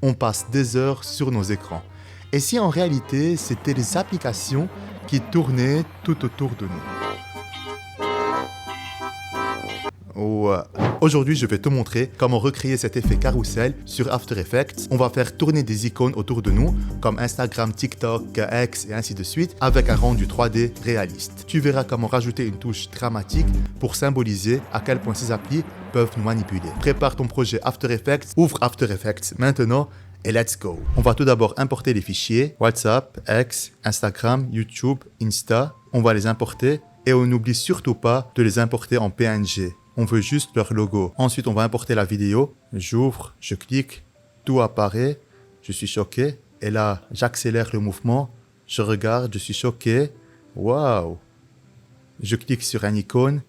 on passe des heures sur nos écrans. Et si en réalité, c'était les applications qui tournaient tout autour de nous? Ouais. Aujourd'hui, je vais te montrer comment recréer cet effet carrousel sur After Effects. On va faire tourner des icônes autour de nous, comme Instagram, TikTok, X et ainsi de suite, avec un rendu 3D réaliste. Tu verras comment rajouter une touche dramatique pour symboliser à quel point ces applis peuvent nous manipuler. Prépare ton projet After Effects, ouvre After Effects maintenant et let's go. On va tout d'abord importer les fichiers WhatsApp, X, Instagram, YouTube, Insta. On va les importer et on n'oublie surtout pas de les importer en PNG. On veut juste leur logo. Ensuite, on va importer la vidéo. J'ouvre, je clique, tout apparaît. Je suis choqué. Et là, j'accélère le mouvement. Je regarde, je suis choqué. Waouh! Je clique sur une icône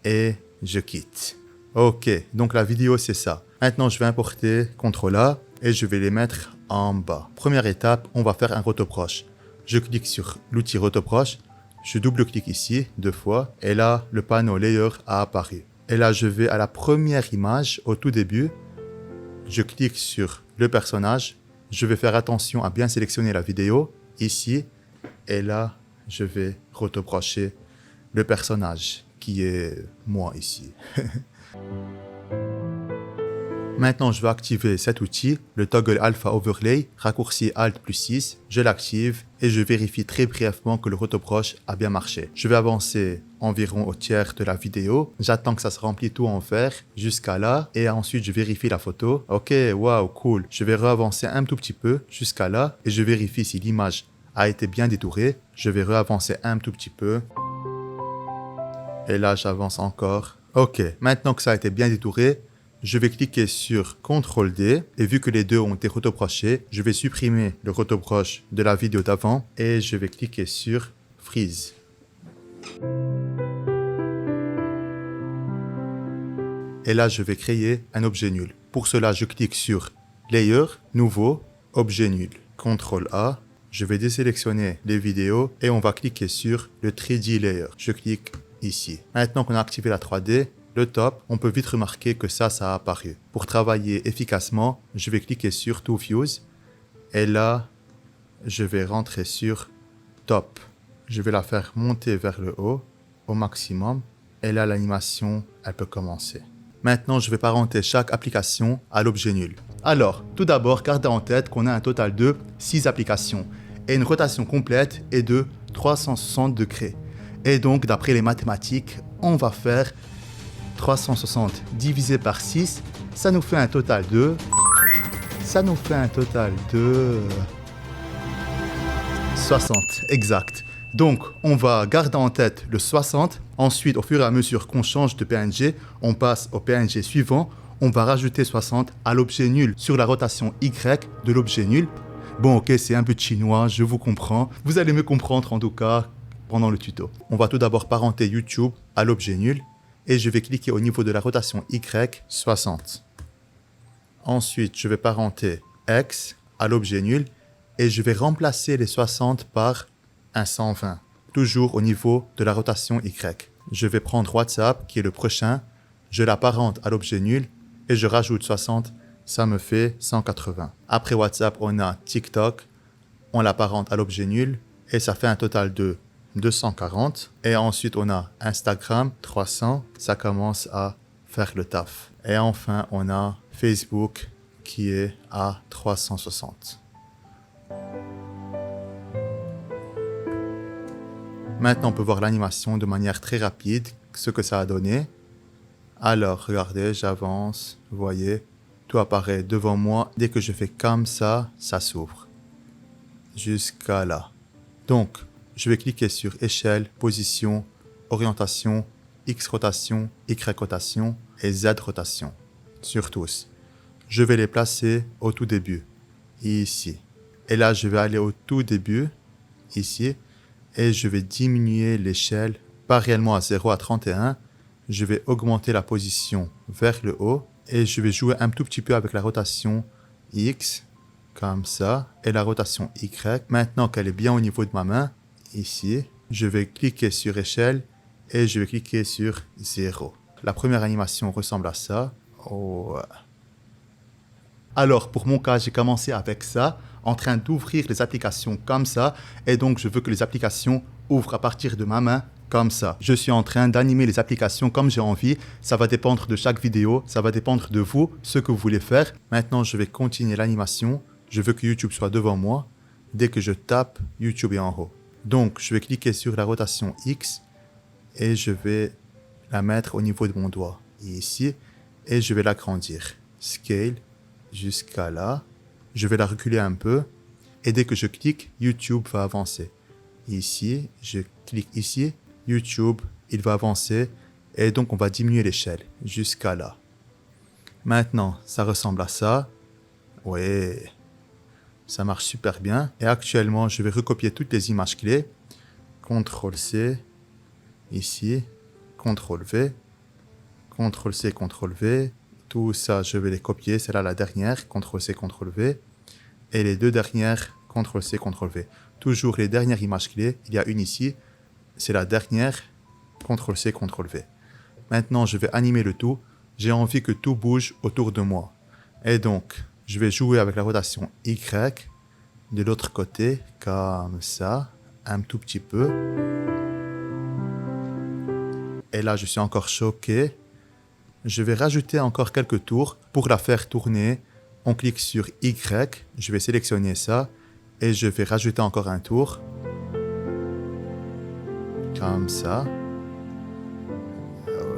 et je quitte. Ok, donc la vidéo, c'est ça. Maintenant, je vais importer CTRL-A et je vais les mettre en bas. Première étape, on va faire un rotoproche. Je clique sur l'outil rotoproche. Je double-clique ici 2 fois et là, le panneau Layer a apparu. Et là, je vais à la première image au tout début. Je clique sur le personnage. Je vais faire attention à bien sélectionner la vidéo ici. Et là, je vais rotoprocher le personnage qui est moi ici. Maintenant, je vais activer cet outil, le Toggle Alpha Overlay, raccourci Alt plus 6. Je l'active et je vérifie très brièvement que le rotoproche a bien marché. Je vais avancer environ au tiers de la vidéo. J'attends que ça se remplisse tout en vert jusqu'à là. Et ensuite, je vérifie la photo. Ok, waouh, cool. Je vais reavancer un tout petit peu jusqu'à là. Et je vérifie si l'image a été bien détourée. Je vais reavancer un tout petit peu. Et là, j'avance encore. Ok, maintenant que ça a été bien détouré, je vais cliquer sur CTRL-D et vu que les deux ont été rotoprochés, je vais supprimer le rotoproche de la vidéo d'avant et je vais cliquer sur Freeze. Et là, je vais créer un objet nul. Pour cela, je clique sur Layer, Nouveau, Objet nul. CTRL-A, je vais désélectionner les vidéos et on va cliquer sur le 3D Layer. Je clique ici. Maintenant qu'on a activé la 3D, le top, on peut vite remarquer que ça a apparu. Pour travailler efficacement, je vais cliquer sur To Views et là, je vais rentrer sur Top. Je vais la faire monter vers le haut au maximum et là, l'animation, elle peut commencer. Maintenant, je vais parenter chaque application à l'objet nul. Alors, tout d'abord, gardez en tête qu'on a un total de 6 applications et une rotation complète est de 360 degrés. Et donc, d'après les mathématiques, on va faire 360 divisé par 6, ça nous fait un total de 60, exact. Donc, on va garder en tête le 60. Ensuite, au fur et à mesure qu'on change de PNG, on passe au PNG suivant. On va rajouter 60 à l'objet nul sur la rotation Y de l'objet nul. Bon, ok, c'est un peu chinois, je vous comprends. Vous allez me comprendre en tout cas pendant le tuto. On va tout d'abord parenter YouTube à l'objet nul. Et je vais cliquer au niveau de la rotation Y, 60. Ensuite, je vais parenter X à l'objet nul et je vais remplacer les 60 par un 120, toujours au niveau de la rotation Y. Je vais prendre WhatsApp, qui est le prochain, je l'apparente à l'objet nul et je rajoute 60, ça me fait 180. Après WhatsApp, on a TikTok, on l'apparente à l'objet nul et ça fait un total de 240 et ensuite on a Instagram 300, ça commence à faire le taf. Et enfin on a Facebook qui est à 360. Maintenant on peut voir l'animation de manière très rapide, ce que ça a donné. Alors regardez, j'avance, vous voyez, tout apparaît devant moi. Dès que je fais comme ça, ça s'ouvre. Jusqu'à là. Donc, je vais cliquer sur échelle, position, orientation, X rotation, Y rotation et Z rotation. Sur tous. Je vais les placer au tout début, ici. Et là, je vais aller au tout début, ici, et je vais diminuer l'échelle, pas réellement à 0 à 31. Je vais augmenter la position vers le haut et je vais jouer un tout petit peu avec la rotation X, comme ça, et la rotation Y. Maintenant qu'elle est bien au niveau de ma main, ici, je vais cliquer sur échelle et je vais cliquer sur 0. La première animation ressemble à ça. Oh. Alors, pour mon cas, j'ai commencé avec ça, en train d'ouvrir les applications comme ça, et donc je veux que les applications ouvrent à partir de ma main comme ça. Je suis en train d'animer les applications comme j'ai envie, ça va dépendre de chaque vidéo, ça va dépendre de vous, ce que vous voulez faire. Maintenant, je vais continuer l'animation, je veux que YouTube soit devant moi. Dès que je tape, YouTube est en haut. Donc, je vais cliquer sur la rotation X, et je vais la mettre au niveau de mon doigt, ici, et je vais l'agrandir. Scale, jusqu'à là. Je vais la reculer un peu, et dès que je clique, YouTube va avancer. Ici, je clique ici, YouTube, il va avancer, et donc on va diminuer l'échelle, jusqu'à là. Maintenant, ça ressemble à ça. Ouais, ça marche super bien. Et actuellement, je vais recopier toutes les images clés. CTRL-C, ici, CTRL-V, CTRL-C, CTRL-V. Tout ça, je vais les copier. C'est là la dernière, CTRL-C, CTRL-V. Et les deux dernières, CTRL-C, CTRL-V. Toujours les dernières images clés. Il y a une ici. C'est la dernière, CTRL-C, CTRL-V. Maintenant, je vais animer le tout. J'ai envie que tout bouge autour de moi. Et donc, je vais jouer avec la rotation Y de l'autre côté, comme ça, un tout petit peu. Et là, je suis encore choqué. Je vais rajouter encore quelques tours pour la faire tourner. On clique sur Y, je vais sélectionner ça et je vais rajouter encore un tour. Comme ça.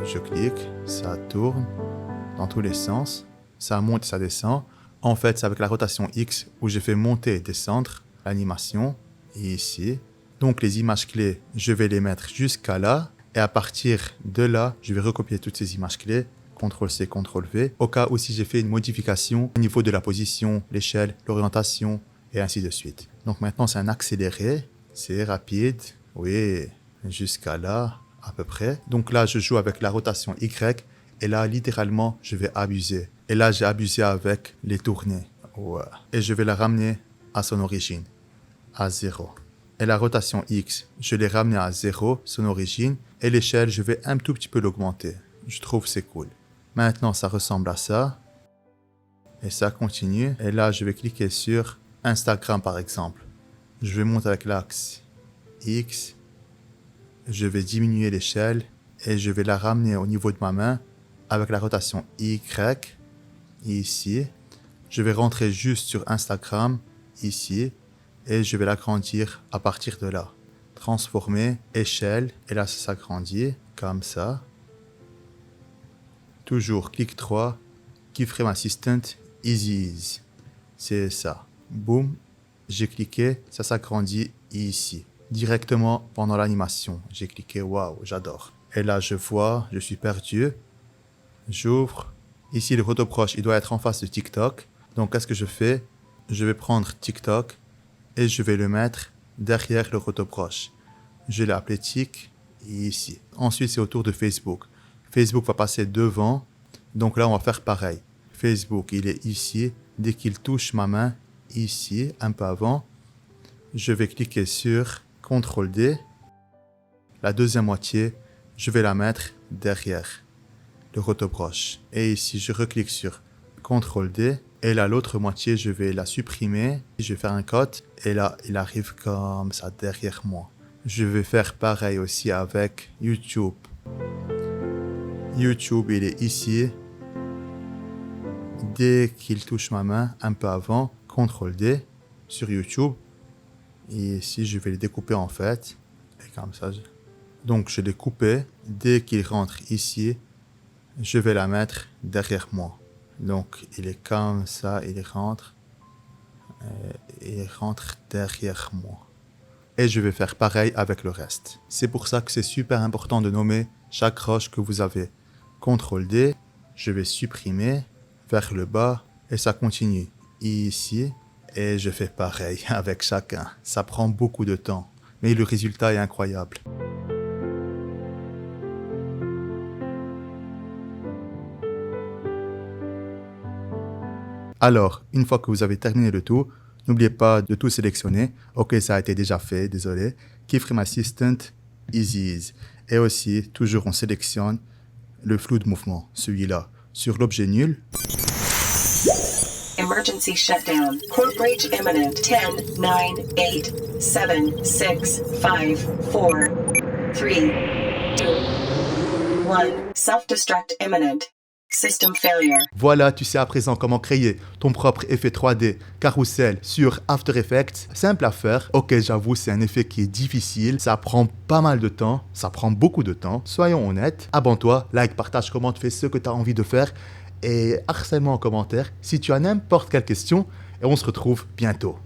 Je clique, ça tourne dans tous les sens. Ça monte, ça descend. En fait, c'est avec la rotation X où j'ai fait monter et descendre l'animation. Ici. Donc, les images clés, je vais les mettre jusqu'à là. Et à partir de là, je vais recopier toutes ces images clés. CTRL-C, CTRL-V. Au cas où si j'ai fait une modification au niveau de la position, l'échelle, l'orientation et ainsi de suite. Donc maintenant, c'est un accéléré. C'est rapide. Oui, jusqu'à là, à peu près. Donc là, je joue avec la rotation Y. Et là, littéralement, je vais abuser. Et là, j'ai abusé avec les tournées. Ouais. Et je vais la ramener à son origine, à 0. Et la rotation X, je l'ai ramenée à 0, son origine. Et l'échelle, je vais un tout petit peu l'augmenter. Je trouve que c'est cool. Maintenant, ça ressemble à ça. Et ça continue. Et là, je vais cliquer sur Instagram, par exemple. Je vais monter avec l'axe X. Je vais diminuer l'échelle. Et je vais la ramener au niveau de ma main avec la rotation Y. Ici. Je vais rentrer juste sur Instagram. Ici. Et je vais l'agrandir à partir de là. Transformer, échelle. Et là, ça s'agrandit comme ça. Toujours clic 3, Keyframe Assistant, Easy Ease. C'est ça. Boum, j'ai cliqué, ça s'agrandit ici. Directement pendant l'animation. J'ai cliqué, waouh, j'adore. Et là, je vois, je suis perdu. J'ouvre. Ici, le photoproche, il doit être en face de TikTok. Donc, qu'est-ce que je fais? Je vais prendre TikTok et je vais le mettre derrière le photoproche. Je vais l'appeler Tik ici. Ensuite, c'est au tour de Facebook. Facebook va passer devant, donc là on va faire pareil. Facebook, il est ici, dès qu'il touche ma main, ici, un peu avant, je vais cliquer sur CTRL-D. La deuxième moitié, je vais la mettre derrière le photoproche. Et ici, je reclique sur CTRL-D. Et là, l'autre moitié, je vais la supprimer. Je vais faire un cut. Et là, il arrive comme ça derrière moi. Je vais faire pareil aussi avec YouTube. YouTube, il est ici. Dès qu'il touche ma main, un peu avant, CTRL-D sur YouTube. Et ici, je vais les découper en fait. Et comme ça. Donc, je l'ai coupé. Dès qu'il rentre ici, je vais la mettre derrière moi. Donc, il est comme ça, il rentre. Il rentre derrière moi. Et je vais faire pareil avec le reste. C'est pour ça que c'est super important de nommer chaque roche que vous avez. CTRL-D, je vais supprimer vers le bas et ça continue ici. Et je fais pareil avec chacun. Ça prend beaucoup de temps, mais le résultat est incroyable. Alors, une fois que vous avez terminé le tout, n'oubliez pas de tout sélectionner. Ok, ça a été déjà fait, désolé. Keyframe Assistant, Easy Ease. Et aussi, toujours on sélectionne le flou de mouvement, celui-là. Sur l'objet nul, emergency shutdown. Core breach imminent. 10, 9, 8, 7, 6, 5, 4, 3, 2, 1. Self-destruct imminent. System failure. Voilà, tu sais à présent comment créer ton propre effet 3D carrousel sur After Effects. Simple à faire. Ok, j'avoue, c'est un effet qui est difficile. Ça prend pas mal de temps. Ça prend beaucoup de temps. Soyons honnêtes. Abonne-toi, like, partage, commente, fais ce que tu as envie de faire. Et harcèle-moi en commentaire si tu as n'importe quelle question. Et on se retrouve bientôt.